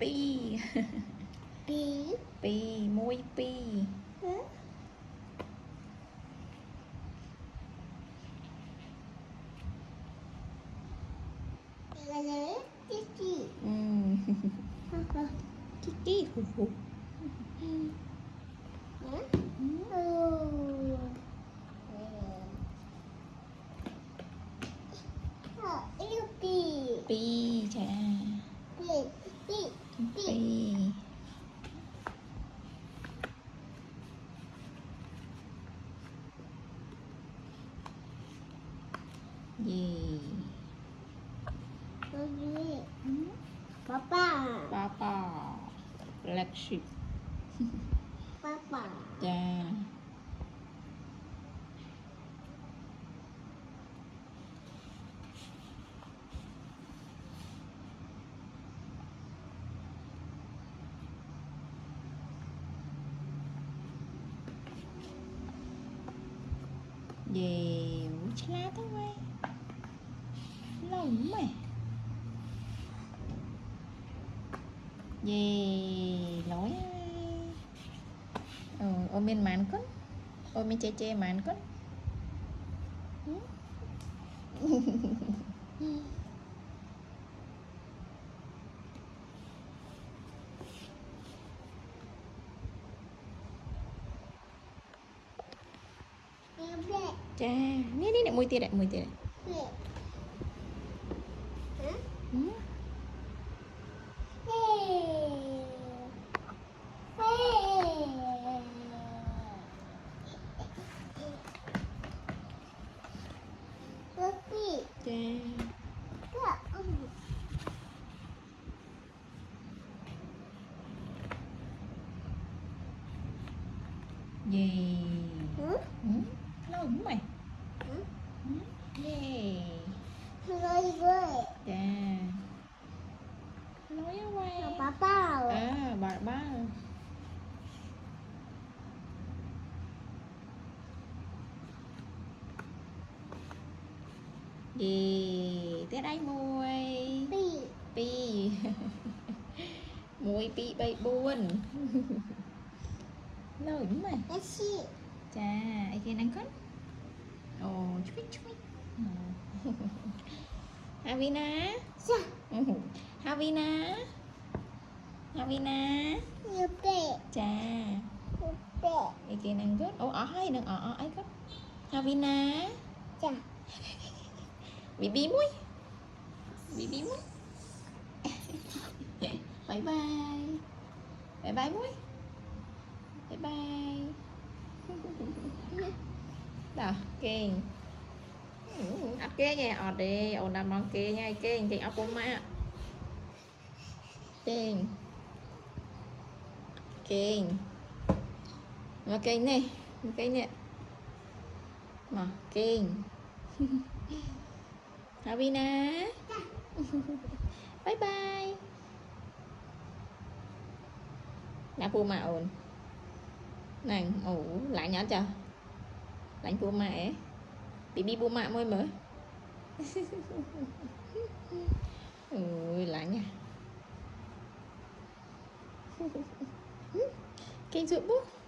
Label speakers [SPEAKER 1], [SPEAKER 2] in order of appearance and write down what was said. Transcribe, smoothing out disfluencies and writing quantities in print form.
[SPEAKER 1] pi
[SPEAKER 2] pi
[SPEAKER 1] pi môi pi
[SPEAKER 2] Kiki
[SPEAKER 1] Kiki hù hù pi chà pi gì
[SPEAKER 2] Papa
[SPEAKER 1] papa black sheep
[SPEAKER 2] Papa
[SPEAKER 1] chà gì chá thế mày lỏng mày gì lỗi ôm bên màn con ôm bên che màn con chà nè mùi tia đấy chà gì lỏng mày yeah chà nói quay
[SPEAKER 2] Papa
[SPEAKER 1] bà gì tới đây mùi pi mùi pi bay buồn lỗi mày chà ai kia đang cất chuích Havina chà ai kia đang cất ở hay đừng ở ấy cất Havina bị mũi bye bye mũi bye bye đó kênh ắt kê nghe ọt đi ổn đảm bằng kê ngay kênh thì ốc bông mạ kênh mà kênh này mà kênh Havina bye bye đã pua mà ổn này lại nhớ chưa lạnh pua mẹ bị pua mạ môi mới ôi lạnh nha kênh ruột bút